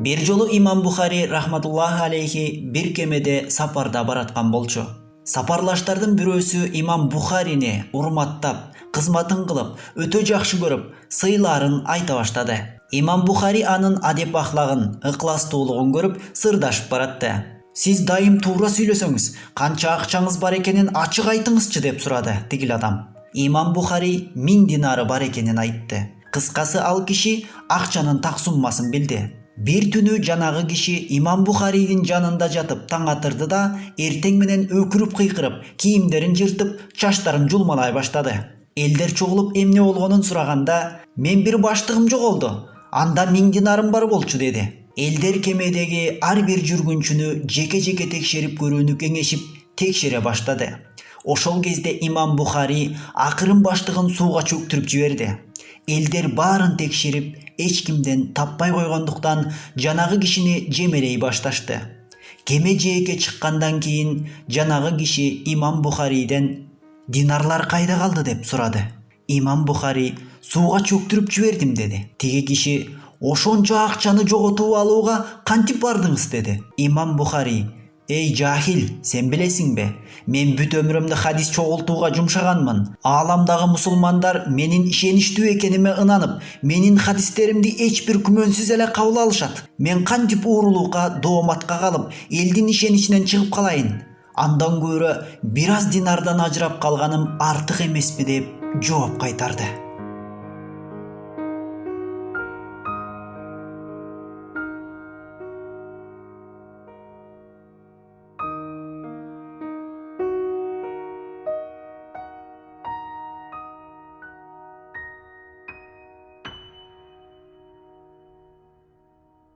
Бир жолу имам Бухари рахматуллахи алейхи бир кемеде сапарда бараткан болчу. Сапарлаштардын бирөөсү имам Бухарини урматтап, кызматын кылып, өтө жакшы көрүп, сыйларын айта баштады. Имам Бухари анын адеп ахлагын, ыкластуулугун көрүп, сырдашып баратты. Сиз дайым туура сүйлөсөңүз, канча акчаңыз бар экенин ачык айтыңызчы деп сурады тигил адам. Имам Бухари 1000 динары бар экенин айтты. Кыскасы ал киши акчанын так суммасын билди. Бир түнү жанагы киши имам Бухаридин жанында жатып таң атырды да, эртең менен өкүрүп кыйкырып, кийимдерин жыртып, чачтарын жулмалай баштады. Элдер чогулуп эмне болгонун сураганда, мен бир баштыгым жоголду, анда 1000 динарым бар болчу деди. Элдер кемедеги ар бир жүргүнчүнү жеке-жеке текшерип көрүүнү кеңешип, текшере баштады. Ошол кезде имам Бухари акырын баштыгын сууга чөктүрүп жиберди. Элдер баарын текшерип, эч кимден таппай койгондуктан жанагы кишини жемелей башташты. Кеме жээкке чыккандан кийин жанагы киши имам Бухариден динарлар кайда калды деп сурады. Имам Бухари сууга чөктүрүп жибердим деди. Тиги киши ошончо акчаны жоготуп алууга кантип бардыңыз деди. Имам Бухари: эй жахил, сен билесиңби? Мен бүт өмүрүмдү хадис чогултууга жумшаганмын. Ааламдагы мусулмандар менин ишеничтүү экениме ынанып, менин хадистеримди эч бир күмөнсүз эле кабыл алышат. Мен кантип уурулукка, дооматка калып, элдин ишеничинен чыгып калайын? Андан көрө бир аз динардан ажырап калганым артык эмеспи деп жооп кайтарды.